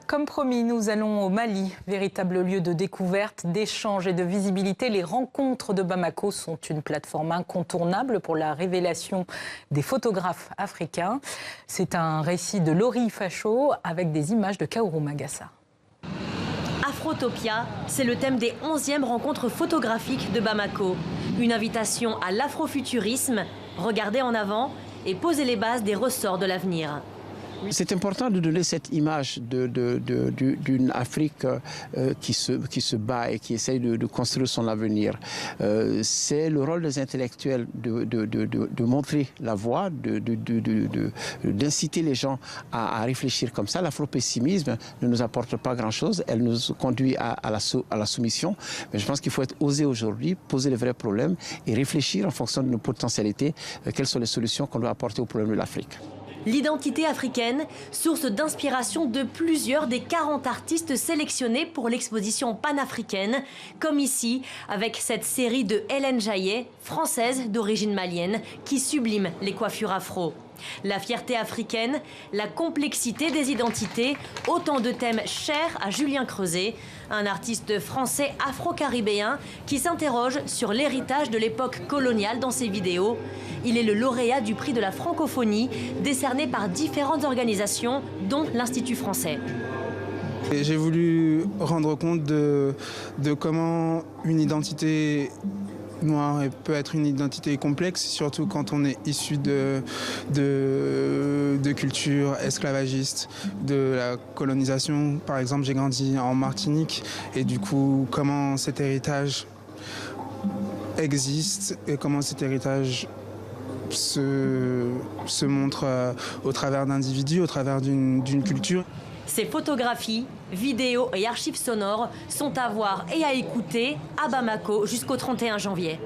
Comme promis, nous allons au Mali, véritable lieu de découverte, d'échange et de visibilité. Les rencontres de Bamako sont une plateforme incontournable pour la révélation des photographes africains. C'est un récit de Laurie Fachaud avec des images de Kaoru Magassa. Afrotopia, c'est le thème des 11e rencontres photographiques de Bamako. Une invitation à l'afrofuturisme, regarder en avant et poser les bases des ressorts de l'avenir. C'est important de donner cette image d'une Afrique qui se bat et qui essaye de construire son avenir. C'est le rôle des intellectuels de montrer la voie, d'inciter les gens à réfléchir comme ça. L'afropessimisme ne nous apporte pas grand-chose, elle nous conduit à la soumission. Mais je pense qu'il faut être osé aujourd'hui, poser les vrais problèmes et réfléchir en fonction de nos potentialités, quelles sont les solutions qu'on doit apporter aux problèmes de l'Afrique. L'identité africaine, source d'inspiration de plusieurs des 40 artistes sélectionnés pour l'exposition panafricaine, comme ici avec cette série de Hélène Jaillet, française d'origine malienne, qui sublime les coiffures afro. La fierté africaine, la complexité des identités, autant de thèmes chers à Julien Creuset, un artiste français afro-caribéen qui s'interroge sur l'héritage de l'époque coloniale dans ses vidéos. Il est le lauréat du prix de la francophonie, décerné par différentes organisations, dont l'Institut français. J'ai voulu rendre compte de comment une identité noire peut être une identité complexe, surtout quand on est issu de cultures esclavagistes, de la colonisation. Par exemple, j'ai grandi en Martinique et du coup, comment cet héritage existe et comment cet héritage se montre au travers d'individus, au travers d'une culture. Ces photographies, vidéos et archives sonores sont à voir et à écouter à Bamako jusqu'au 31 janvier.